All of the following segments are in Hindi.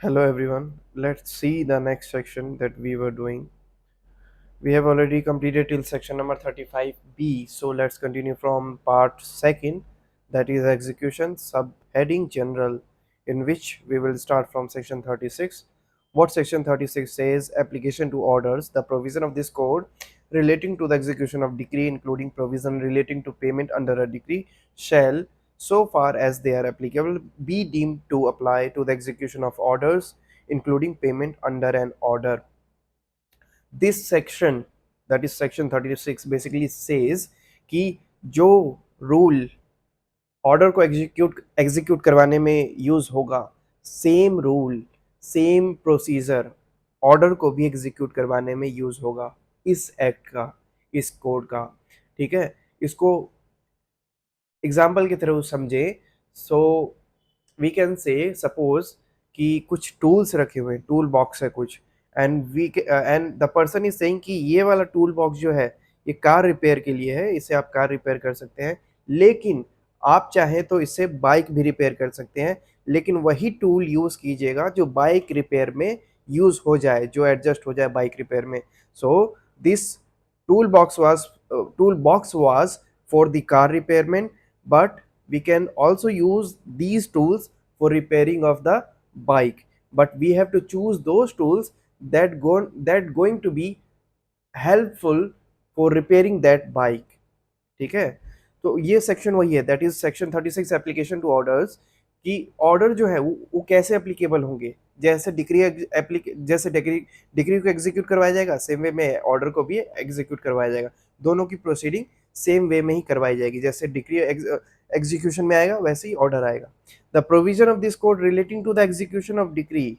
Hello everyone. Let's see the next section that we were doing. We have already completed till section number 35B. So let's continue from part second, that is execution subheading general, in which we will start from section 36. What section 36 says: application to orders. The provision of this code relating to the execution of decree, including provision relating to payment under a decree, shall, so far as they are applicable, be deemed to apply to the execution of orders, including payment under an order. This section, that is section 36, basically says कि जो रूल ऑर्डर को एग्जीक्यूट करवाने में यूज होगा, same rule, same procedure order को भी एग्जीक्यूट करवाने में यूज होगा, इस एक्ट का, इस कोड का। ठीक है, इसको एग्जाम्पल की तरह समझे। So we can say suppose कि कुछ टूल्स रखे हुए हैं, टूल बॉक्स है कुछ, and the person is saying कि ये वाला टूल बॉक्स जो है ये कार रिपेयर के लिए है, इससे आप कार रिपेयर कर सकते हैं, लेकिन आप चाहें तो इससे बाइक भी रिपेयर कर सकते हैं, लेकिन वही टूल यूज कीजिएगा जो बाइक रिपेयर में यूज हो जाए, जो एडजस्ट हो जाए बाइक रिपेयर में। So this tool box was for the car repayment, but we can also use these tools for repairing of the bike, but we have to choose those tools that going to be helpful for repairing that bike। ठीक है, तो ये सेक्शन वही है, that is section 36 application to orders, कि ऑर्डर जो है वो कैसे एप्लीकेबल होंगे। जैसे डिग्री को एग्जीक्यूट करवाया जाएगा, सेम वे में ऑर्डर को भी एग्जीक्यूट करवाया जाएगा। दोनों की प्रोसीडिंग सेम वे में ही करवाई जाएगी, जैसे डिग्री एग्जीक्यूशन में आएगा वैसे ही ऑर्डर आएगा। The provision of this code relating to the execution of degree,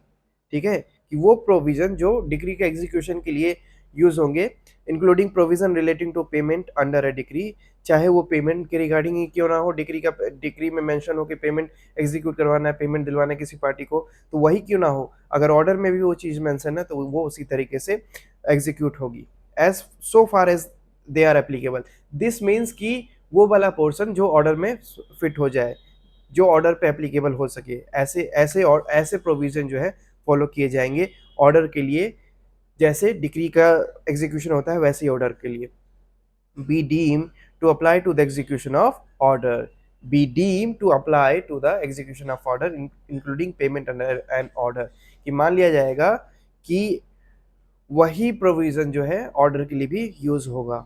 ठीक है, कि वो प्रोविजन जो डिग्री के एग्जीक्यूशन के लिए यूज होंगे, including provision relating to payment under a degree, चाहे वो पेमेंट के रिगार्डिंग ही क्यों ना हो, डिग्री में मेंशन हो कि पेमेंट एग्जीक्यूट करवाना है, पेमेंट दिलवाना है किसी पार्टी को, तो वही क्यों ना हो, अगर ऑर्डर में भी वो चीज़ मेंशन है तो वो उसी तरीके से एग्जीक्यूट होगी, as so far as they are applicable. This means कि वो वाला पोर्शन जो ऑर्डर में फिट हो जाए, जो ऑर्डर पे एप्लीकेबल हो सके, ऐसे ऐसे और ऐसे प्रोविजन जो है फॉलो किए जाएंगे ऑर्डर के लिए, जैसे डिग्री का एग्जीक्यूशन होता है वैसे ही ऑर्डर के लिए। be deemed to apply to the execution of order, be deemed to apply to the execution of order, including payment under an order, कि मान लिया जाएगा कि वही प्रोविजन जो है ऑर्डर के लिए भी यूज होगा।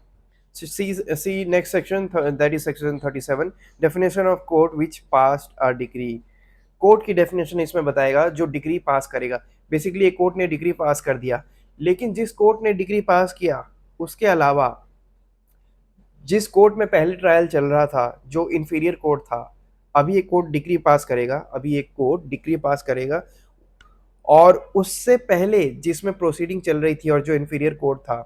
See next section, that is section 37, definition of court which passed a decree। Court की डेफिनेशन इसमें बताएगा जो डिग्री पास करेगा। बेसिकली एक कोर्ट ने डिग्री पास कर दिया, लेकिन जिस कोर्ट ने डिग्री पास किया उसके अलावा जिस कोर्ट में पहले ट्रायल चल रहा था, जो इंफीरियर कोर्ट था, अभी एक कोर्ट डिग्री पास करेगा, अभी एक कोर्ट डिग्री पास करेगा, और उससे पहले जिसमें प्रोसीडिंग चल रही थी और जो इंफीरियर कोर्ट था,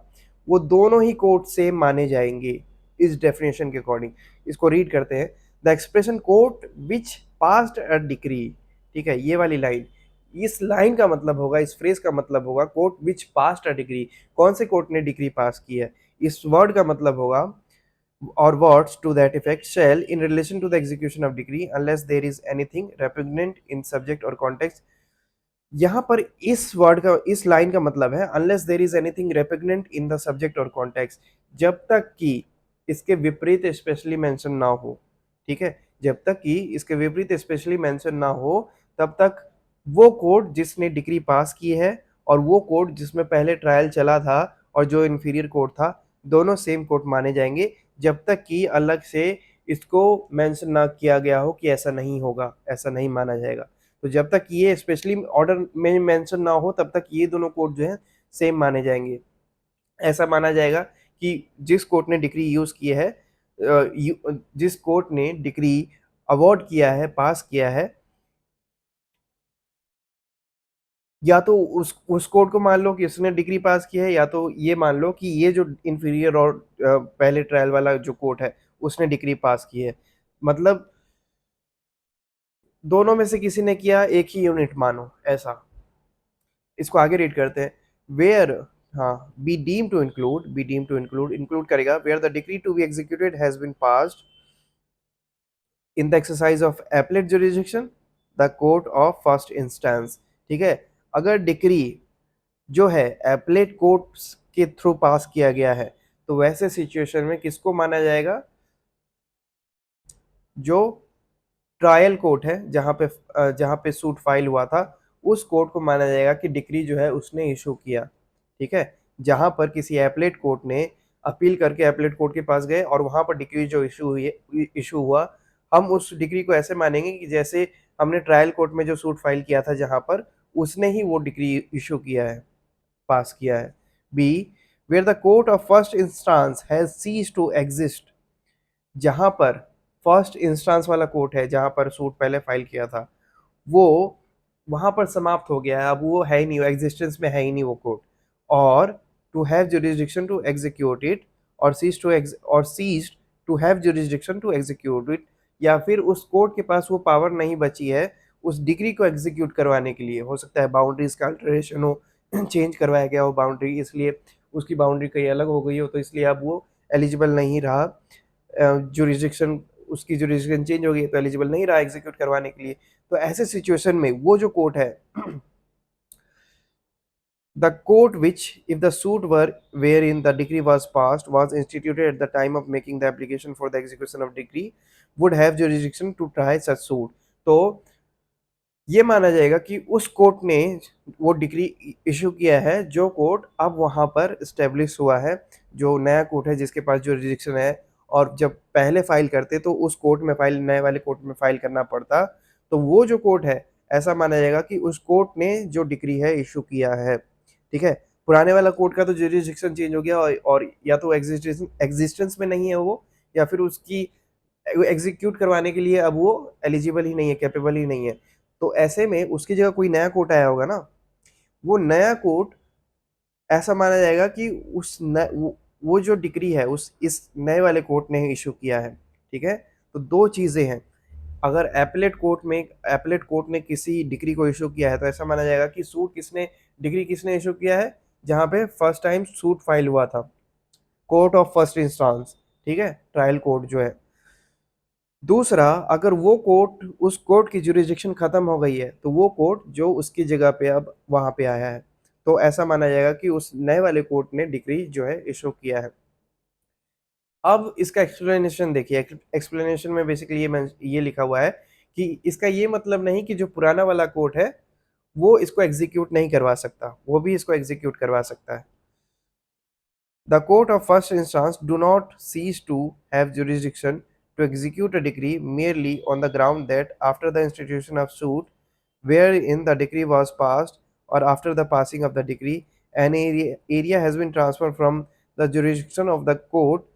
वो दोनों ही कोर्ट सेम माने जाएंगे इस डेफिनेशन के अकॉर्डिंग। इसको रीड करते हैं। The expression court which passed a degree, ठीक है, ये वाली लाइन, इस लाइन का मतलब होगा, इस फ्रेज का मतलब होगा court which passed a degree, कौन से कोर्ट ने डिग्री पास की है। इस वर्ड का मतलब होगा, or words to that effect, shall in relation to the execution of decree, unless there is anything repugnant in subject or context। यहाँ पर इस वर्ड का, इस लाइन का मतलब है unless there is anything repugnant in the subject or context, जब तक कि इसके विपरीत स्पेशली मेंशन ना हो। ठीक है, जब तक कि इसके विपरीत स्पेशली मेंशन ना हो, तब तक वो कोर्ट जिसने डिग्री पास की है और वो कोर्ट जिसमें पहले ट्रायल चला था और जो इंफीरियर कोर्ट था, दोनों सेम कोर्ट माने जाएंगे, जब तक कि अलग से इसको मेंशन ना किया गया हो कि ऐसा नहीं होगा, ऐसा नहीं माना जाएगा। तो जब तक ये स्पेशली ऑर्डर में मेंशन ना हो, तब तक ये दोनों कोर्ट जो है सेम माने जाएंगे। ऐसा माना जाएगा कि जिस कोर्ट ने डिग्री यूज की है, जिस कोर्ट ने डिग्री अवार्ड किया है, पास किया है, या तो उस कोर्ट को मान लो कि उसने डिग्री पास की है, या तो ये मान लो कि ये जो इंफीरियर और पहले ट्रायल वाला जो कोर्ट है उसने डिग्री पास की है। मतलब दोनों में से किसी ने किया, एक ही यूनिट मानो, ऐसा। इसको आगे रीड करते हैं। वेयर, हाँ, बी डीम टू इंक्लूड करेगा where the degree to be executed has been passed in the exercise of appellate jurisdiction, the court of first instance. ठीक है। अगर डिक्री जो है एपलेट कोर्ट के थ्रू पास किया गया है, तो वैसे सिचुएशन में किसको माना जाएगा? जो ट्रायल कोर्ट है, जहां पे सूट फाइल हुआ था, उस कोर्ट को माना जाएगा कि डिक्री जो है उसने इशू किया। ठीक है। जहां पर किसी एपलेट कोर्ट ने अपील करके एपलेट कोर्ट के पास गए और वहां पर डिक्री जो इशू हुआ, हम उस डिक्री को ऐसे मानेंगे कि जैसे हमने ट्रायल कोर्ट में जो सूट फाइल किया था, जहां पर उसने ही वो डिक्री इशू किया है, पास किया है। B, where the court of first instance has cease to exist, जहां पर फर्स्ट इंस्टांस वाला कोर्ट है, जहां पर सूट पहले फाइल किया था, वो वहां पर समाप्त हो गया है, अब वो है ही नहीं, वो एग्जिस्टेंस में है ही नहीं वो कोर्ट। और to have jurisdiction to execute it, और ceases to have jurisdiction to execute it, या फिर उस कोर्ट के पास वो पावर नहीं बची है उस डिग्री को एग्जीक्यूट करवाने के लिए। हो सकता है बाउंड्रीज का अल्टरेशन हो, चेंज करवाया गया हो बाउंड्री, इसलिए उसकी बाउंड्री कहीं अलग हो गई हो, तो इसलिए अब वो एलिजिबल नहीं रहा, जुरिस्डिक्शन, उसकी जुरिस्डिक्शन चेंज हो गई तो एलिजिबल नहीं रहा एग्जीक्यूट करवाने के लिए। तो ऐसे सिचुएशन में वो जो कोर्ट है, the court which if the suit were where in the degree was passed was instituted at the time of making the application for the execution of degree would have jurisdiction to try such suit। तो ये माना जाएगा कि उस कोर्ट ने वो डिग्री इशू किया है, जो कोर्ट अब वहां पर स्टेब्लिश हुआ है, जो नया कोर्ट है जिसके पास जुरिस्डिक्शन है। और जब पहले फाइल करते तो उस कोर्ट में फाइल, नए वाले कोर्ट में फाइल करना पड़ता, तो वो जो कोर्ट है, ऐसा माना जाएगा कि उस कोर्ट ने जो डिग्री है इशू किया है। ठीक है। पुराने वाला कोर्ट का तो जुरिस्डिक्शन चेंज हो गया, और या तो एग्जिस्टेंस में नहीं है वो, या फिर उसकी एग्जीक्यूट करवाने के लिए अब वो एलिजिबल ही नहीं है, कैपेबल ही नहीं है। तो ऐसे में उसकी जगह कोई नया कोर्ट आया होगा ना, वो नया कोर्ट ऐसा माना जाएगा कि वो जो डिग्री है उस इस नए वाले कोर्ट ने इशू किया है। ठीक है। तो दो चीजें हैं, अगर एपलेट कोर्ट ने किसी डिग्री को इशू किया है, तो ऐसा माना जाएगा कि डिग्री किसने इशू किया है, जहां पे फर्स्ट टाइम सूट फाइल हुआ था, कोर्ट ऑफ फर्स्ट इंस्टांस। ठीक है, ट्रायल कोर्ट जो है। दूसरा, अगर वो कोर्ट, उस कोर्ट की जुरिस्डिक्शन खत्म हो गई है, तो वो कोर्ट जो उसकी जगह पे अब वहां पे आया है, तो ऐसा माना जाएगा कि उस नए वाले कोर्ट ने डिग्री जो है इशू किया है। अब इसका एक्सप्लेनेशन देखिए। एक्सप्लेनेशन में बेसिकली ये लिखा हुआ है कि इसका ये मतलब नहीं कि जो पुराना वाला कोर्ट है वो इसको एग्जीक्यूट नहीं करवा सकता, वो भी इसको एग्जीक्यूट करवा सकता है। The court of first instance do not cease to have jurisdiction to execute a decree merely on the ground that after the institution of suit wherein the decree was passed, or after the passing of the decree, an area has been transferred from the jurisdiction of the court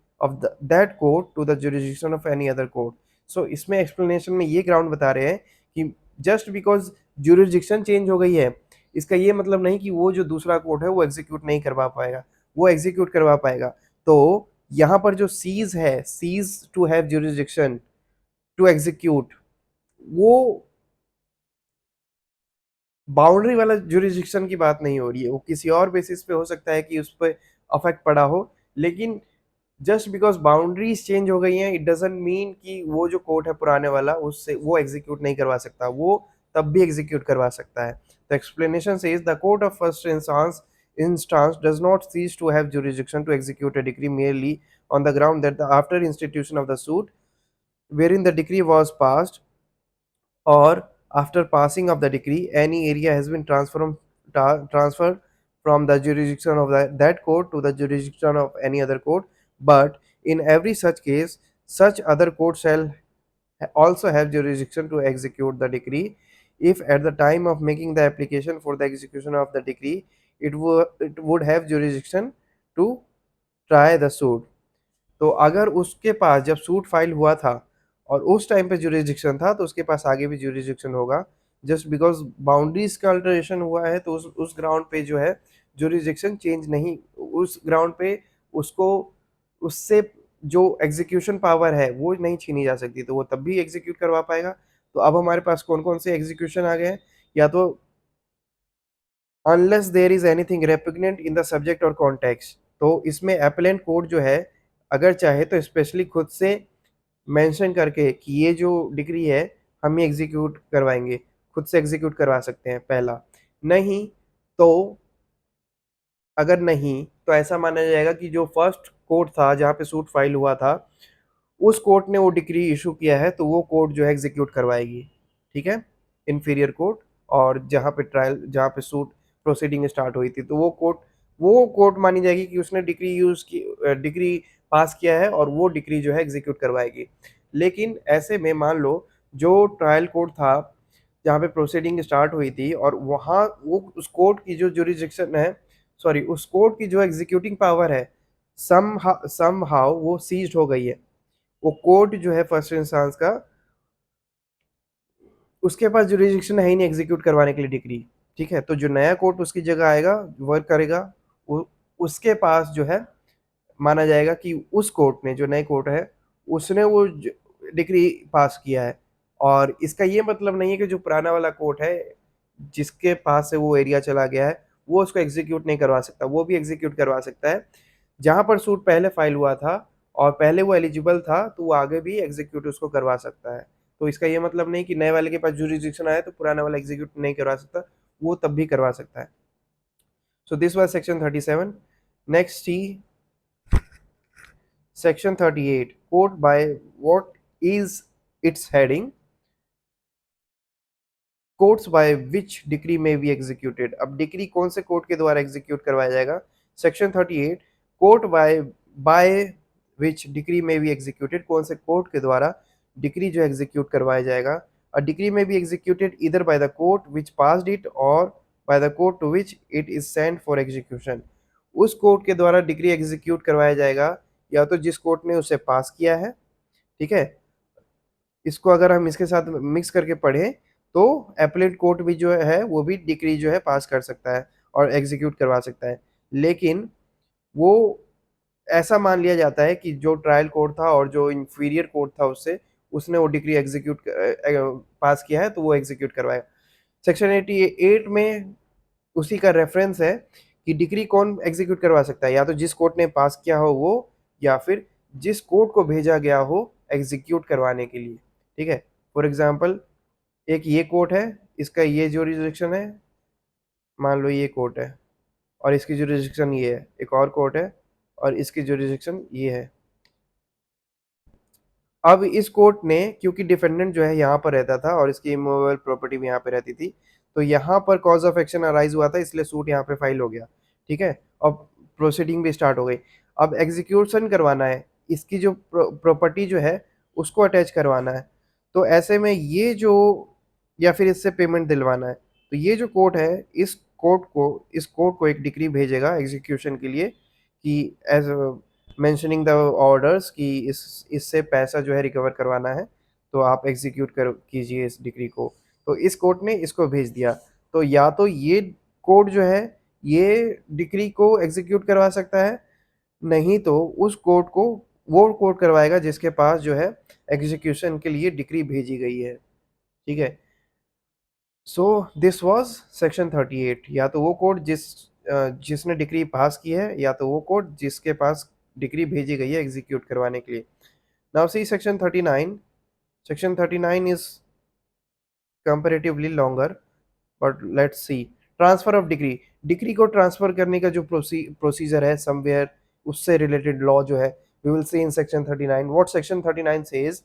that court to the jurisdiction of any other court। So इसमें explanation में ये ground बता रहे हैं कि just because jurisdiction change हो गई है, इसका ये मतलब नहीं कि वो जो दूसरा कोर्ट है वो एग्जीक्यूट नहीं करवा पाएगा, वो एग्जीक्यूट करवा पाएगा। तो यहाँ पर जो सीज है, cease to have jurisdiction to execute, वो बाउंड्री वाला जुरिस्डिक्शन की बात नहीं हो रही है, वो किसी और बेसिस पे हो सकता है कि उस पर अफेक्ट पड़ा हो। लेकिन जस्ट बिकॉज बाउंड्रीज चेंज हो गई हैं, इट डजंट मीन कि वो जो कोर्ट है पुराने वाला, उससे वो एग्जीक्यूट नहीं करवा सकता, वो तब भी एग्जीक्यूट करवा सकता है। The explanation says the court of first instance does not cease to have jurisdiction to execute a decree merely on the ground that the after institution of the suit wherein the decree was passed, or after passing of the decree any area has been transferred from the jurisdiction of that court to the jurisdiction of any other court, but in every such case such other court shall also have jurisdiction to execute the decree if at the time of making the application for the execution of the decree it would have jurisdiction to try the suit। तो अगर उसके पास जब सूट फाइल हुआ था और उस टाइम पे जुरिस्डिक्शन था, तो उसके पास आगे भी जुरिस्डिक्शन होगा। जस्ट बिकॉज बाउंड्रीज का अल्टरेशन हुआ है, तो उस ग्राउंड पे जो है जुरिस्डिक्शन चेंज नहीं, उस ग्राउंड पे उसको, उससे जो एग्जीक्यूशन पावर है वो नहीं छीनी जा सकती, तो वो तब भी एग्जीक्यूट करवा पाएगा। तो अब हमारे पास कौन कौन से एग्जीक्यूशन आ गए हैं, या तो unless there is anything repugnant in the subject और कॉन्टेक्स्ट, तो इसमें एपेलेंट कोर्ट जो है अगर चाहे तो स्पेशली खुद से मेंशन करके कि ये जो डिग्री है हम ही एग्जीक्यूट करवाएंगे, खुद से एग्जीक्यूट करवा सकते हैं, पहला। नहीं तो अगर नहीं तो ऐसा माना जाएगा कि जो फर्स्ट कोर्ट था जहाँ पे सूट फाइल हुआ था, उस कोर्ट ने वो डिक्री इशू किया है, तो वो कोर्ट जो है एग्जीक्यूट करवाएगी। ठीक है, इन्फीरियर कोर्ट। और जहाँ पे ट्रायल, जहाँ पे सूट प्रोसीडिंग स्टार्ट हुई थी, तो वो कोर्ट मानी जाएगी कि उसने डिक्री यूज की, डिक्री पास किया है, और वो डिक्री जो है एग्जीक्यूट करवाएगी। लेकिन ऐसे में मान लो जो ट्रायल कोर्ट था जहाँ पे प्रोसीडिंग स्टार्ट हुई थी, और वहाँ वो उस कोर्ट की जो जुरिडिक्शन है, सॉरी, उस कोर्ट की जो एग्जीक्यूटिंग पावर है, सम हाउ वो सीज्ड हो गई है। वो कोर्ट जो है फर्स्ट इंस्टेंस का, उसके पास जुरिडिक्शन है ही नहीं एग्जीक्यूट करवाने के लिए डिक्री। ठीक है, तो जो नया कोर्ट उसकी जगह आएगा, वर्क करेगा, वो उसके पास जो है माना जाएगा कि उस कोर्ट ने, जो नए कोर्ट है, उसने वो डिग्री पास किया है। और इसका ये मतलब नहीं है कि जो पुराना वाला कोर्ट है जिसके पास से वो एरिया चला गया है, वो उसको एग्जीक्यूट नहीं करवा सकता, वो भी एग्जीक्यूट करवा सकता है। जहां पर सूट पहले फाइल हुआ था और पहले वो एलिजिबल था, तो वो आगे भी एग्जीक्यूट उसको करवा सकता है। तो इसका ये मतलब नहीं कि नए वाले के पास जुरिडिक्शन आया तो पुराना वाला एग्जीक्यूट नहीं करवा सकता, वो तब भी करवा सकता है। So this was section 37। Next he Section 38. Quote by what is its heading? Courts by which decree may be executed. अब डिक्री कौन से कोर्ट के द्वारा एग्जीक्यूट करवाया जाएगा? Section 38, court by which decree may be executed, कौन से कोर्ट के द्वारा डिक्री जो एग्जीक्यूट करवाया जाएगा? A decree may be executed either by the court which passed it or by the court to which it is sent for execution. उस कोर्ट के द्वारा डिक्री एग्जीक्यूट करवाया जाएगा या तो जिस कोर्ट ने उसे पास किया है। ठीक है, इसको अगर हम इसके साथ मिक्स करके पढ़ें तो एपलेट कोर्ट भी जो है वो भी डिक्री जो है पास कर सकता है और एग्जीक्यूट करवा सकता है। लेकिन वो ऐसा मान लिया जाता है कि जो ट्रायल कोर्ट था और जो इंफीरियर कोर्ट था उससे, उसने वो डिग्री एग्जीक्यूट पास किया है, तो वो एग्जीक्यूट करवाएगा। सेक्शन 88 में उसी का रेफरेंस है कि डिग्री कौन एग्जीक्यूट करवा सकता है, या तो जिस कोर्ट ने पास किया हो वो, या फिर जिस कोर्ट को भेजा गया हो एग्जीक्यूट करवाने के लिए। ठीक है, फॉर एग्जांपल एक ये कोर्ट है, इसका ये जुरिडिक्शन है, मान लो ये कोर्ट है और इसकी जुरिडिक्शन ये है, एक और कोर्ट है और इसकी जुरिडिक्शन ये है। अब इस कोर्ट ने, क्योंकि डिफेंडेंट जो है यहाँ पर रहता था और इसकी इमूवेबल प्रॉपर्टी भी यहाँ पे रहती थी, तो यहाँ पर कॉज ऑफ एक्शन अराइज हुआ था, इसलिए सूट यहाँ पे फाइल हो गया। ठीक है, अब प्रोसीडिंग भी स्टार्ट हो गई। अब एग्जीक्यूशन करवाना है, इसकी जो प्रॉपर्टी जो है उसको अटैच करवाना है, तो ऐसे में ये जो, या फिर इससे पेमेंट दिलवाना है, तो ये जो कोर्ट है, इस कोर्ट को एक डिक्री भेजेगा एग्जीक्यूशन के लिए कि एज मेंशनिंग द ऑर्डर्स कि इससे पैसा जो है रिकवर करवाना है, तो आप एग्जीक्यूट कर कीजिए इस डिग्री को। तो इस कोर्ट ने इसको भेज दिया, तो या तो ये कोर्ट जो है ये डिग्री को एग्जीक्यूट करवा सकता है, नहीं तो उस कोर्ट को, वो कोर्ट करवाएगा जिसके पास जो है एग्जीक्यूशन के लिए डिग्री भेजी गई है। ठीक है, सो दिस वाज सेक्शन 38। या तो वो कोर्ट जिसने डिग्री पास की है, या तो वो कोर्ट जिसके पास डिग्री भेजी गई है एग्जीक्यूट करवाने के लिए। Now see section 39। Section 39 is comparatively longer, but let's see. Transfer of degree, degree को ट्रांसफर करने का जो प्रोसीजर है समवेयर, उससे रिलेटेड लॉ जो है we will see in section 39। What section 39 says,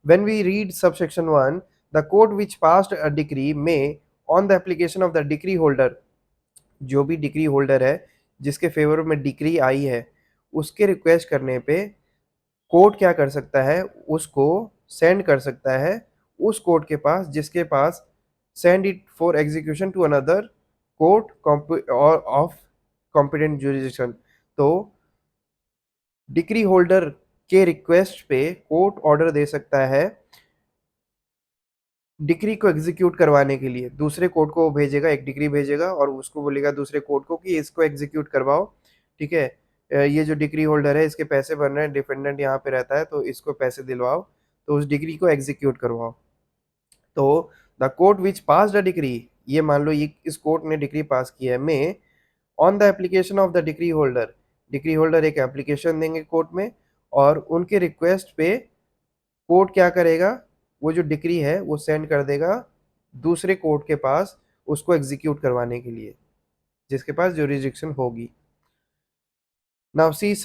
when we read subsection 1, the court which passed a decree may, on the application of the decree holder, जो भी डिक्री होल्डर है जिसके फेवर में डिक्री आई है, उसके रिक्वेस्ट करने पे कोर्ट क्या कर सकता है, उसको सेंड कर सकता है उस कोर्ट के पास जिसके पास, send it for execution to another court or of competent jurisdiction. तो डिक्री होल्डर के रिक्वेस्ट पे कोर्ट ऑर्डर दे सकता है डिक्री को एग्जीक्यूट करवाने के लिए, दूसरे कोर्ट को भेजेगा, एक डिक्री भेजेगा और उसको बोलेगा दूसरे कोर्ट को कि इसको एग्जीक्यूट करवाओ। ठीक है, ये जो डिक्री होल्डर है इसके पैसे बन रहे हैं, डिफेंडेंट यहाँ पे रहता है, तो इसको पैसे दिलवाओ, तो उस डिक्री को एग्जीक्यूट करवाओ। तो the court which pass the decree, ये मान लो ये इस कोर्ट ने डिक्री पास की है, में on the application of the decree holder, decree holder एक एप्लीकेशन देंगे कोर्ट में, और उनके रिक्वेस्ट पे कोर्ट क्या करेगा, वो जो डिक्री है वो सेंड कर देगा दूसरे कोर्ट के पास, उसको एग्जीक्यूट करवाने के लिए, जिसके पास jurisdiction होगी. Now see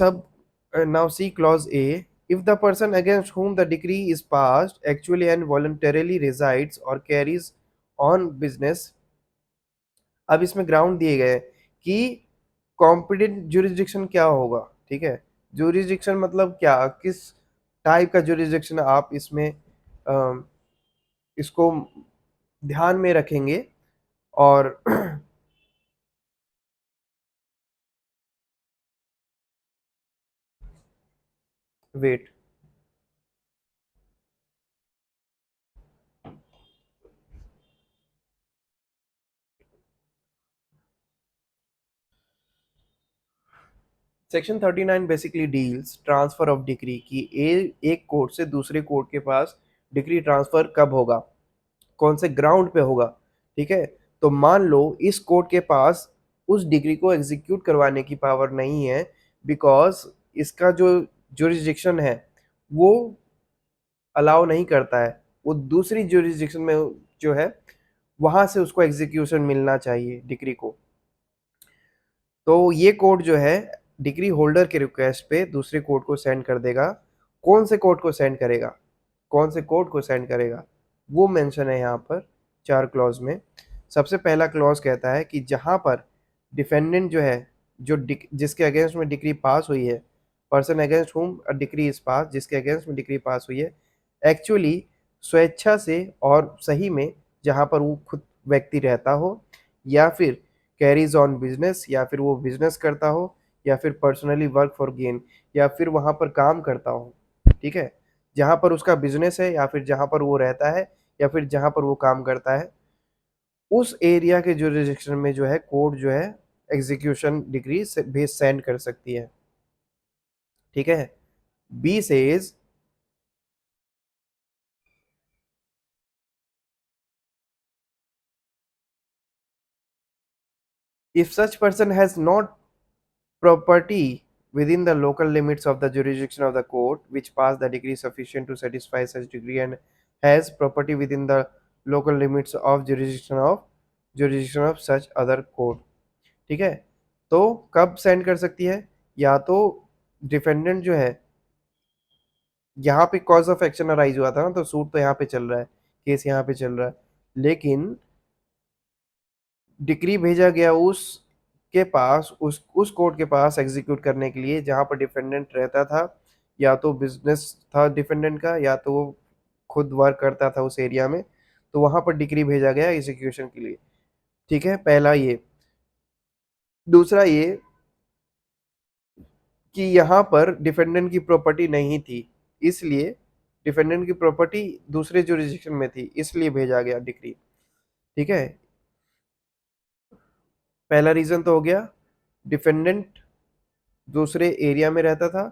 now see clause A. If the person against whom the decree is passed actually and voluntarily resides or carries on business, अब इसमें ग्राउंड दिए गए कि कॉम्पिटेंट जुरिस्डिक्शन क्या होगा. ठीक है, जुरिस्डिक्शन मतलब क्या, किस टाइप का जुरिस्डिक्शन आप इसमें इसको ध्यान में रखेंगे. और wait, section 39 basically deals transfer of degree की एक कोर्ट से दूसरे कोर्ट के पास डिग्री ट्रांसफर कब होगा, कौन से ग्राउंड पे होगा. ठीक है, तो मान लो इस कोर्ट के पास उस डिग्री को एग्जीक्यूट करवाने की पावर नहीं है, बिकॉज इसका जो जुरिस्डिक्शन है वो अलाउ नहीं करता है, वो दूसरी जुरिस्डिक्शन में जो है वहां से उसको एग्जीक्यूशन मिलना चाहिए डिग्री को. तो ये कोर्ट जो है डिग्री होल्डर के रिक्वेस्ट पे दूसरे कोर्ट को सेंड कर देगा. कौन से कोर्ट को सेंड करेगा, कौन से कोर्ट को सेंड करेगा, वो मेंशन है यहाँ पर 4 क्लॉज में. सबसे पहला क्लॉज कहता है कि जहाँ पर डिफेंडेंट जो है, जो जिसके अगेंस्ट में डिग्री पास हुई है, पर्सन अगेंस्ट हुम अ डिग्री इज पास, जिसके अगेंस्ट में डिग्री पास हुई है, एक्चुअली स्वेच्छा से और सही में, जहाँ पर वो खुद व्यक्ति रहता हो, या फिर कैरीज ऑन बिजनेस, या फिर वो बिजनेस करता हो, या फिर पर्सनली वर्क फॉर गेन, या फिर वहाँ पर काम करता हो. ठीक है, जहाँ पर उसका बिजनेस है, या फिर जहाँ पर वो रहता है, या फिर जहाँ पर वो काम करता है, उस एरिया के जुरिस्डिक्शन में जो है कोर्ट जो है एग्जीक्यूशन डिग्री से भेज सेंड कर सकती है. ठीक है, b says if such person has not property within the local limits of the jurisdiction of the court which passed the degree sufficient to satisfy such degree and has property within the local limits of jurisdiction of such other court. ठीक है, तो कब सेंड कर सकती है, या तो डिफेंडेंट जो है, यहाँ पे कॉज ऑफ एक्शन अराइज हुआ था ना, तो सूट तो यहाँ पे चल रहा है, केस यहाँ पे चल रहा है, लेकिन डिक्री भेजा गया उस के पास, उस कोर्ट के पास एग्जीक्यूट करने के लिए जहाँ पर डिफेंडेंट रहता था, या तो बिजनेस था डिफेंडेंट का, या तो वो खुद वर्क करता था उस एरिया में, तो वहां पर डिक्री भेजा गया एग्जीक्यूशन के लिए. ठीक है, पहला ये. दूसरा ये कि यहाँ पर डिफेंडेंट की प्रॉपर्टी नहीं थी, इसलिए डिफेंडेंट की प्रॉपर्टी दूसरे जुरिस्डिक्शन में थी, इसलिए भेजा गया डिक्री. ठीक है, पहला रीजन तो हो गया, डिफेंडेंट दूसरे एरिया में रहता था,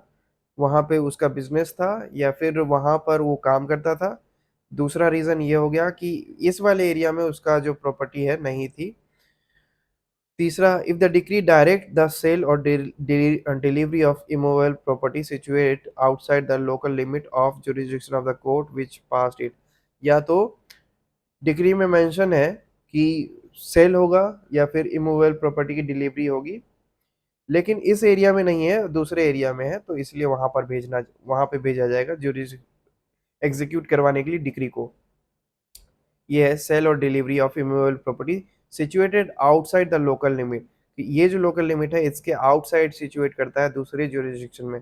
वहाँ पे उसका बिजनेस था, या फिर वहाँ पर वो काम करता था. दूसरा रीज़न ये हो गया कि इस वाले एरिया में उसका जो प्रॉपर्टी है नहीं थी. तीसरा, if the decree direct the sale or delivery of immovable property situate outside the local limit of jurisdiction of the court which passed it. या तो डिक्री में मेंशन है कि सेल होगा या फिर इमूवेबल प्रॉपर्टी की डिलीवरी होगी, लेकिन इस एरिया में नहीं है, दूसरे एरिया में है, तो इसलिए वहां पे भेजा जाएगा जुरिस एग्जीक्यूट करवाने के लिए डिक्री को. ये है cell or delivery of immovable property situated outside the local limit. ये जो लोकल लिमिट है इसके आउटसाइड सिचुएट करता है दूसरे जुरिस्डिक्शन में.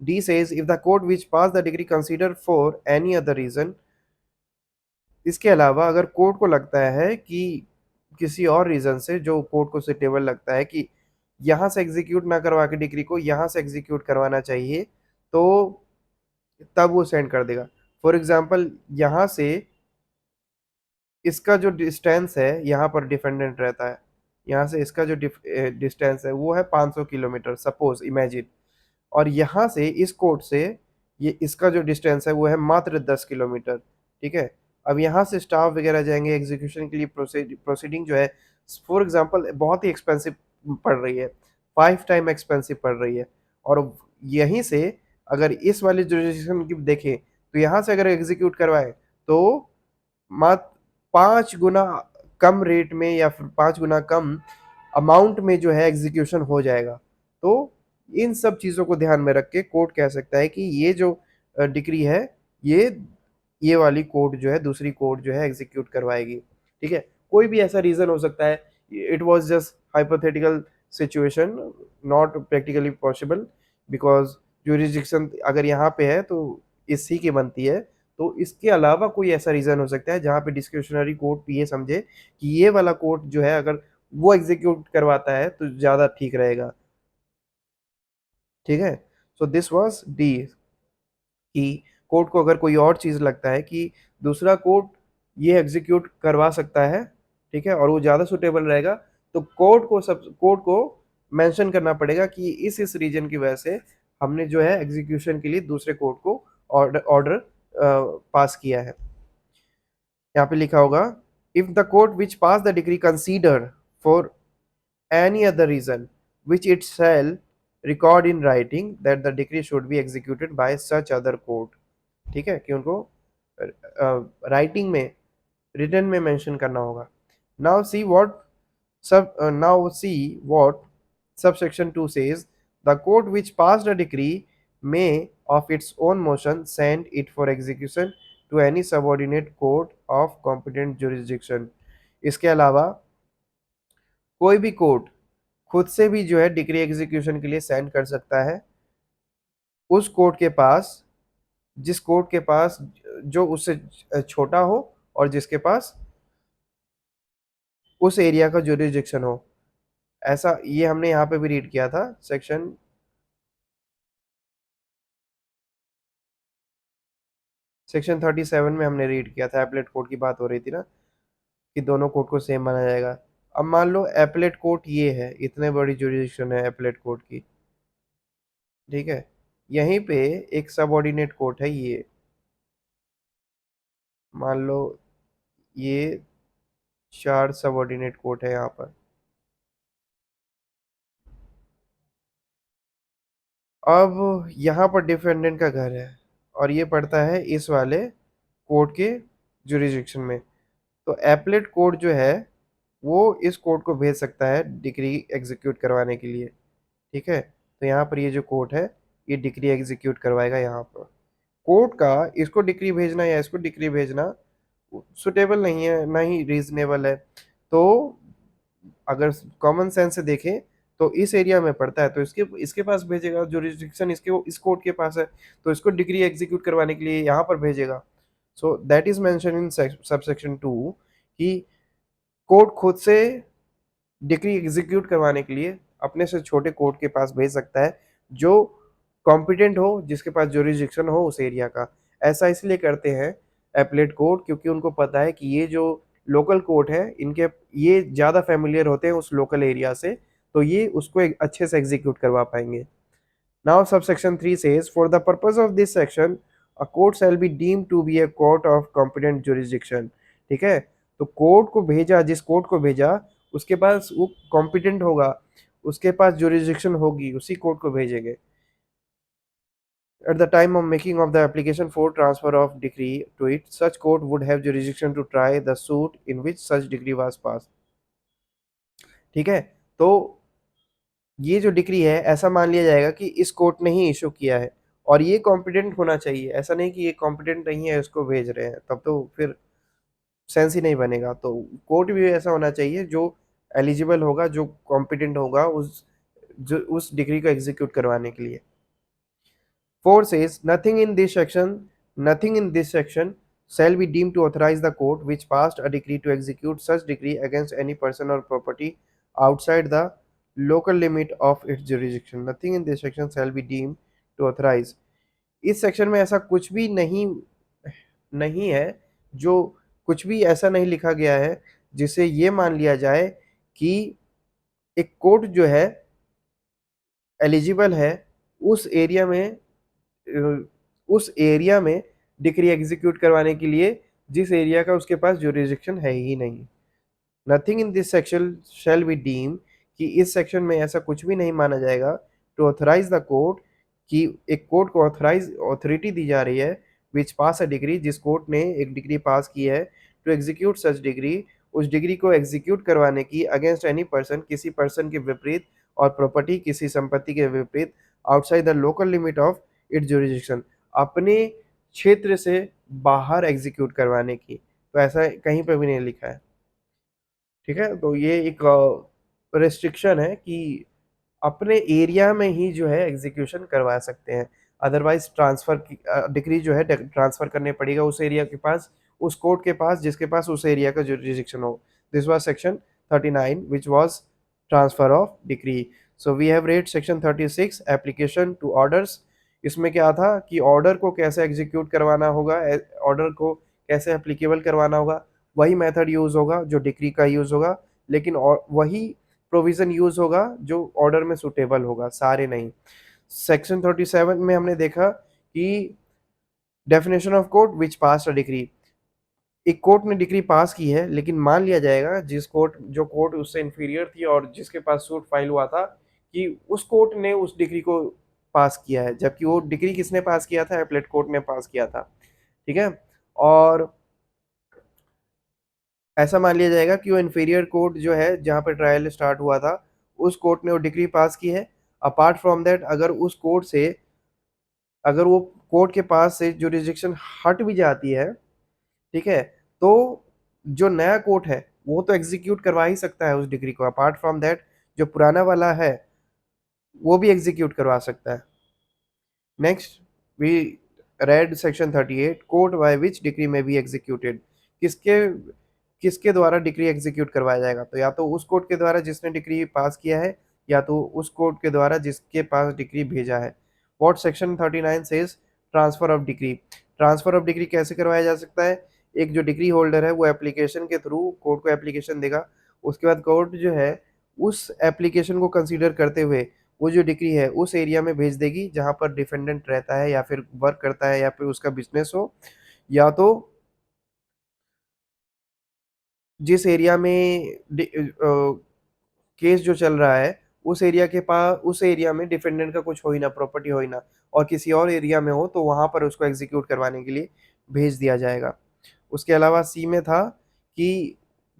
D says if the court which pass the degree consider for any other reason. इसके अलावा अगर कोर्ट को लगता है कि किसी और रीजन से जो कोर्ट को सुटेबल लगता है कि यहाँ से एग्जीक्यूट ना करवा के डिग्री को यहाँ से एग्जीक्यूट करवाना चाहिए, तो तब वो सेंड कर देगा. फॉर एग्जाम्पल, यहाँ से इसका जो डिस्टेंस है, यहाँ पर डिफेंडेंट रहता है, यहाँ से इसका जो डिस्टेंस है वो है 500 किलोमीटर, सपोज इमेजिन. और यहाँ से इस कोर्ट से ये इसका जो डिस्टेंस है वो है मात्र 10 किलोमीटर. ठीक है, अब यहाँ से स्टाफ वगैरह जाएंगे एग्जीक्यूशन के लिए. प्रोसीडिंग जो है फॉर एग्जांपल बहुत ही एक्सपेंसिव पड़ रही है, 5 टाइम एक्सपेंसिव पड़ रही है. और यहीं से अगर इस वाले जुरिस्डिक्शन की देखें, तो यहाँ से अगर एग्जीक्यूट करवाए तो मात्र 5 गुना कम रेट में या फिर 5 गुना कम अमाउंट में जो है एग्जीक्यूशन हो जाएगा। तो इन सब चीज़ों को ध्यान में रख के कोर्ट कह सकता है कि ये जो डिक्री है, ये ये वाली कोर्ट जो है, दूसरी कोर्ट जो है एग्जीक्यूट करवाएगी। ठीक है, कोई भी ऐसा रीजन हो सकता है, it was just hypothetical situation, not practically possible, because jurisdiction अगर यहाँ पे है तो इसी की बनती है। तो इसके अलावा कोई ऐसा रीजन हो सकता है जहाँ पे डिस्क्रिशनरी कोर्ट ये समझे कि ये वाला कोर्ट जो है अगर वो एग्जीक्यूट करवाता है तो ज़्यादा ठीक रहेगा। ठीक है, सो दिस वाज डी, कि कोर्ट को अगर कोई और चीज़ लगता है कि दूसरा कोर्ट ये एग्जीक्यूट करवा सकता है, ठीक है, और वो ज़्यादा सुटेबल रहेगा, तो कोर्ट को मेंशन करना पड़ेगा कि इस रीजन की वजह से हमने जो है एग्जीक्यूशन के लिए दूसरे कोर्ट को ऑर्डर पास किया है। यहाँ पे लिखा होगा, if the court which pass the degree consider for any other reason which it shall record in writing that the decree should be executed by such other court। ठीक है, कि उनको राइटिंग में, रिटन में मेंशन करना होगा। Now see what subsection 2 says, the court which passed a decree may of its own motion send it for execution to any subordinate court of competent jurisdiction। इसके अलावा कोई भी कोर्ट खुद से भी जो है डिग्री एग्जीक्यूशन के लिए सेंड कर सकता है उस कोर्ट के पास, जिस कोर्ट के पास जो उससे छोटा हो और जिसके पास उस एरिया का जुरिस्डिक्शन हो। ऐसा ये हमने यहाँ पे भी रीड किया था, सेक्शन 37 में हमने रीड किया था, एपलेट कोर्ट की बात हो रही थी ना, कि दोनों कोर्ट को सेम माना जाएगा। अब मान लो एपलेट कोर्ट ये है, इतने बड़ी जुरिस्डिक्शन है एपलेट कोर्ट की, ठीक है, यहीं पे एक सबऑर्डिनेट कोर्ट है, ये मान लो ये 4 सबऑर्डिनेट कोर्ट है यहाँ पर। अब यहाँ पर डिफेंडेंट का घर है और ये पड़ता है इस वाले कोर्ट के जुरिस्डिक्शन में। तो एपलेट कोर्ट जो है वो इस कोर्ट को भेज सकता है डिग्री एग्जीक्यूट करवाने के लिए। ठीक है, तो यहाँ पर ये जो कोर्ट है ये डिग्री एग्जीक्यूट करवाएगा। यहाँ पर कोर्ट का इसको डिग्री भेजना या इसको डिग्री भेजना सुटेबल नहीं है, ना ही रीजनेबल है। तो अगर कॉमन सेंस से देखें तो इस एरिया में पड़ता है तो इसके इसके पास भेजेगा, जुरिस्डिक्शन इसके इस कोर्ट के पास है तो इसको डिग्री एग्जीक्यूट करवाने के लिए यहाँ पर भेजेगा। So that is mention in subsection 2 कि कोर्ट खुद से डिग्री एग्जीक्यूट करवाने के लिए अपने से छोटे कोर्ट के पास भेज सकता है जो कॉम्पिटेंट हो, जिसके पास जुरिस्डिक्शन हो उस एरिया का। ऐसा इसलिए करते हैं एपलेट कोर्ट क्योंकि उनको पता है कि ये जो लोकल कोर्ट है इनके ये ज़्यादा फेमिलियर होते हैं उस लोकल एरिया से, तो ये उसको अच्छे से एग्जीक्यूट करवा पाएंगे। Now subsection 3 says, for the purpose of this section a court shall be deemed to be a court of competent jurisdiction। ठीक है, तो कोर्ट को भेजा, जिस कोर्ट को भेजा उसके पास वो कॉम्पिटेंट होगा, उसके पास जुरिस्डिक्शन होगी, उसी कोर्ट को भेजेंगे। At the time of making of the application for transfer of decree to it, such court would have jurisdiction to try the suit in which such decree was passed। ठीक है, तो ये जो डिक्री है ऐसा मान लिया जाएगा कि इस कोर्ट ने ही इशू किया है और ये कॉम्पिटेंट होना चाहिए। ऐसा नहीं कि ये कॉम्पिटेंट नहीं है इसको भेज रहे हैं, तब तो फिर सेंस ही नहीं बनेगा। तो कोर्ट भी ऐसा होना चाहिए जो एलिजिबल होगा, जो कॉम्पिटेंट होगा उस डिग्री को एग्जीक्यूट करवाने के लिए। 4 says, nothing in this section shall be deemed to authorize the court which passed a decree to execute such decree against any person or property outside the local limit of its jurisdiction। Nothing in this section shall be deemed to authorize। इस सेक्शन में ऐसा कुछ भी नहीं नहीं है, जो कुछ भी ऐसा नहीं लिखा गया है जिसे ये मान लिया जाए कि एक कोर्ट जो है एलिजिबल है उस एरिया में उस एरिया में डिक्री एग्जीक्यूट करवाने के लिए जिस एरिया का उसके पास जुरिस्डिक्शन है ही नहीं। Nothing in this section shall be deem, कि इस सेक्शन में ऐसा कुछ भी नहीं माना जाएगा टू ऑथराइज द कोर्ट, कि एक कोर्ट को ऑथोरिटी दी जा रही है विच पास अ डिग्री, जिस कोर्ट ने एक डिग्री पास की है, टू एग्जीक्यूट सच डिग्री, उस डिग्री को एग्जीक्यूट करवाने की अगेंस्ट एनी पर्सन, किसी पर्सन के विपरीत, और प्रॉपर्टी किसी संपत्ति के विपरीत, outside the local limit of its jurisdiction, अपने क्षेत्र से बाहर एग्जीक्यूट करवाने की। तो ऐसा कहीं पर भी नहीं लिखा है। ठीक है, तो ये एक रेस्ट्रिक्शन है कि अपने एरिया में ही जो है एग्जीक्यूशन करवा सकते हैं, अदरवाइज ट्रांसफर की डिग्री जो है ट्रांसफर करने पड़ेगा उस एरिया के पास, उस कोर्ट के पास जिसके पास उस एरिया का जुरिडिक्शन हो। This was section 39 which was transfer of degree. So we have read section 36 application to orders. इसमें क्या था कि ऑर्डर को कैसे एग्जीक्यूट करवाना होगा, ऑर्डर को कैसे एप्लीकेबल करवाना होगा, वही मेथड यूज होगा जो डिग्री का यूज होगा, लेकिन वही प्रोविजन यूज होगा जो ऑर्डर में सुटेबल होगा, सारे नहीं। सेक्शन 37 में हमने देखा कि definition of court which pass a degree. एक कोर्ट ने डिग्री पास की है, लेकिन मान लिया जाएगा जो कोर्ट उससे इंफीरियर थी और जिसके पास सूट फाइल हुआ था, कि उस कोर्ट ने उस डिग्री को पास किया है, जबकि वो डिग्री किसने पास किया था, एपलेट कोर्ट ने पास किया था। ठीक है, और ऐसा मान लिया जाएगा कि वो इन्फीरियर कोर्ट जो है जहाँ पर ट्रायल स्टार्ट हुआ था, उस कोर्ट ने वो डिग्री पास की है। अपार्ट फ्रॉम दैट, अगर वो कोर्ट के पास से जुरिस्डिक्शन हट भी जाती है, ठीक है, तो जो नया कोर्ट है वो तो एग्जीक्यूट करवा ही सकता है उस डिग्री को। अपार्ट फ्रॉम दैट, जो पुराना वाला है वो भी एग्जीक्यूट करवा सकता है। Next we read section 38 court by which degree में बी एग्जीक्यूटेड। किसके किसके द्वारा डिग्री एग्जीक्यूट करवाया जाएगा, तो या तो उस कोर्ट के द्वारा जिसने डिग्री पास किया है, या तो उस कोर्ट के द्वारा जिसके पास डिग्री भेजा है। What section 39 says transfer of degree. Transfer of degree कैसे करवाया जा सकता है, एक जो डिग्री होल्डर है वो एप्लीकेशन के थ्रू कोर्ट को एप्लीकेशन देगा, उसके बाद कोर्ट जो है उस एप्लीकेशन को कंसीडर करते हुए वो जो डिग्री है उस एरिया में भेज देगी जहां पर डिफेंडेंट रहता है या फिर वर्क करता है या फिर उसका बिजनेस हो, या तो जिस एरिया में केस जो चल रहा है उस एरिया में डिफेंडेंट का कुछ हो ही ना, प्रॉपर्टी हो ही ना, और किसी और एरिया में हो तो वहां पर उसको एग्जीक्यूट करवाने के लिए भेज दिया जाएगा। उसके अलावा सी में था कि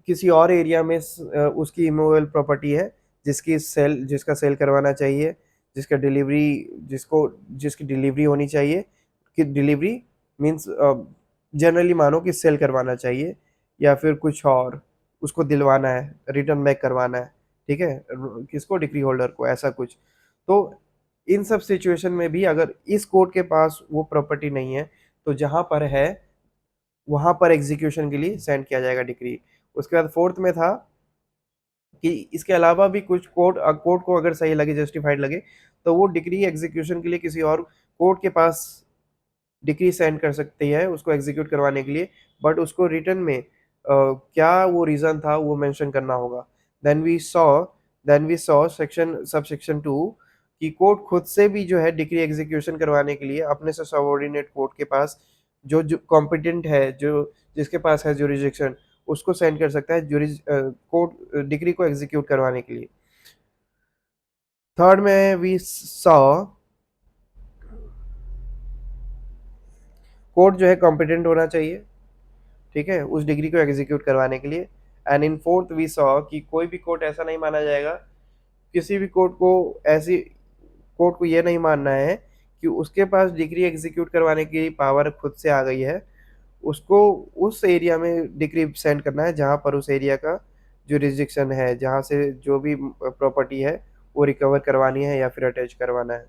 किसी और एरिया में उसकी इमूवेबल प्रॉपर्टी है जिसका सेल करवाना चाहिए, जिसका डिलीवरी जिसको जिसकी डिलीवरी होनी चाहिए, कि डिलीवरी मीन्स जनरली मानो कि सेल करवाना चाहिए, या फिर कुछ और उसको दिलवाना है, रिटर्न बैक करवाना है। ठीक है, किसको, डिग्री होल्डर को, ऐसा कुछ। तो इन सब सिचुएशन में भी अगर इस कोर्ट के पास वो प्रॉपर्टी नहीं है, तो जहां पर है वहां पर एग्जीक्यूशन के लिए सेंड किया जाएगा डिग्री। उसके बाद फोर्थ में था कि इसके अलावा भी कुछ कोर्ट को अगर सही लगे, जस्टिफाइड लगे, तो वो डिग्री एग्जीक्यूशन के लिए किसी और कोर्ट के पास डिग्री सेंड कर सकती है उसको एग्जीक्यूट करवाने के लिए, बट उसको रिटर्न में क्या वो रीजन था वो मेंशन करना होगा। Then we saw then we saw section sub section 2 कि कोर्ट खुद से भी जो है डिग्री एग्जीक्यूशन करवाने के लिए अपने से सबऑर्डिनेट कोर्ट के पास जो कॉम्पिटेंट है, जो जिसके पास है जुरिडिक्शन, उसको सेंड कर सकता है कोर्ट डिग्री को एग्जीक्यूट करवाने के लिए। थर्ड में वी सॉ कोर्ट जो है कॉम्पिटेंट होना चाहिए, ठीक है, उस डिग्री को एग्जीक्यूट करवाने के लिए। And in fourth we saw कि कोई भी कोर्ट ऐसा नहीं माना जाएगा, किसी भी कोर्ट को ये नहीं मानना है कि उसके पास डिग्री एग्जीक्यूट करवाने की पावर खुद से आ गई है, उसको उस एरिया में डिग्री सेंड करना है जहां पर उस एरिया का जुरिस्डिक्शन है, जहां से जो भी प्रॉपर्टी है वो रिकवर करवानी है या फिर अटैच करवाना है।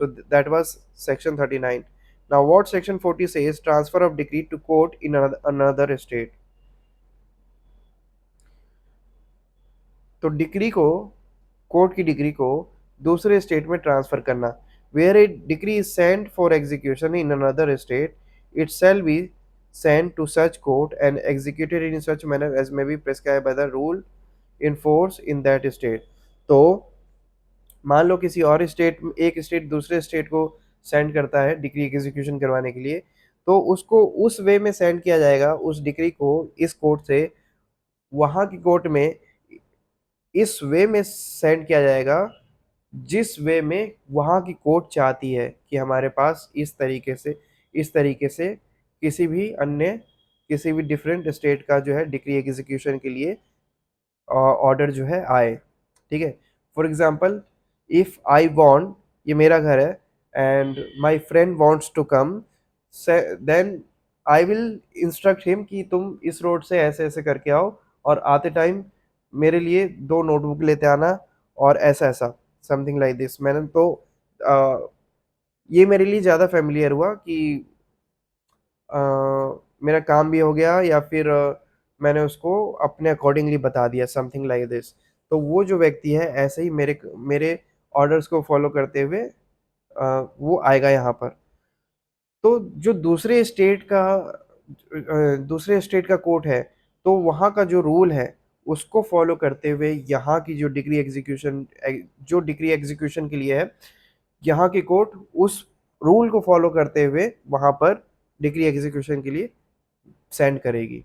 So that was section 39. Now what section 40 says transfer of degree to court in another state. तो डिग्री को कोर्ट की डिग्री को दूसरे स्टेट में ट्रांसफर करना। Where a degree is sent for execution in another state, it shall be sent to such court and executed in such manner as may be prescribed by the rule in force in that state. तो मान लो किसी और स्टेट, एक स्टेट दूसरे स्टेट को सेंड करता है डिग्री एग्जीक्यूशन करवाने के लिए, तो उसको उस वे में सेंड किया जाएगा उस डिग्री को इस कोर्ट से वहां की कोर्ट में, इस वे में सेंड किया जाएगा जिस वे में वहां की कोर्ट चाहती है कि हमारे पास इस तरीके से किसी भी अन्य किसी भी डिफरेंट स्टेट का जो है डिक्री एग्जीक्यूशन के लिए ऑर्डर जो है आए। ठीक है, for example if I want, ये मेरा घर है and my friend wants to come, then I will instruct him कि तुम इस रोड से ऐसे ऐसे करके आओ और आते टाइम मेरे लिए 2 नोटबुक लेते आना और ऐसा ऐसा समथिंग लाइक दिस। मैंने तो ये मेरे लिए ज़्यादा फेमिलियर हुआ कि अ, मेरा काम भी हो गया या फिर मैंने उसको अपने अकॉर्डिंगली बता दिया समथिंग लाइक दिस। तो वो जो व्यक्ति है ऐसे ही मेरे मेरे ऑर्डर्स को फॉलो करते हुए वो आएगा यहाँ पर। तो जो दूसरे स्टेट का कोर्ट है, तो वहाँ का जो रूल है उसको फॉलो करते हुए यहाँ की जो डिग्री एग्जीक्यूशन के लिए है, यहाँ की कोर्ट उस रूल को फॉलो करते हुए वहाँ पर डिग्री एग्जीक्यूशन के लिए सेंड करेगी।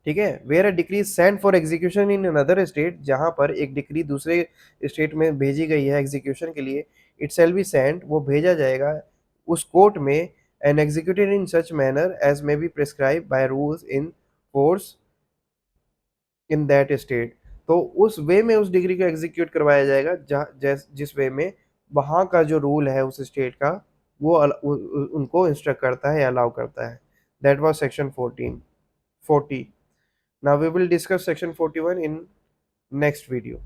ठीक है, where a decree send for execution in another state, जहां पर एक डिक्री दूसरे स्टेट में भेजी गई है एग्जीक्यूशन के लिए, इट शैल बी सेंट, वो भेजा जाएगा उस कोर्ट में, and executed in such manner as may be prescribe by rules in force in that state. तो उस वे में उस डिग्री को एग्जीक्यूट करवाया जाएगा जिस वे में वहाँ का जो रूल है उस स्टेट का वो उनको इंस्ट्रक्ट करता है या अलाउ करता है। That was section 40। Now we will discuss section 41 in next video.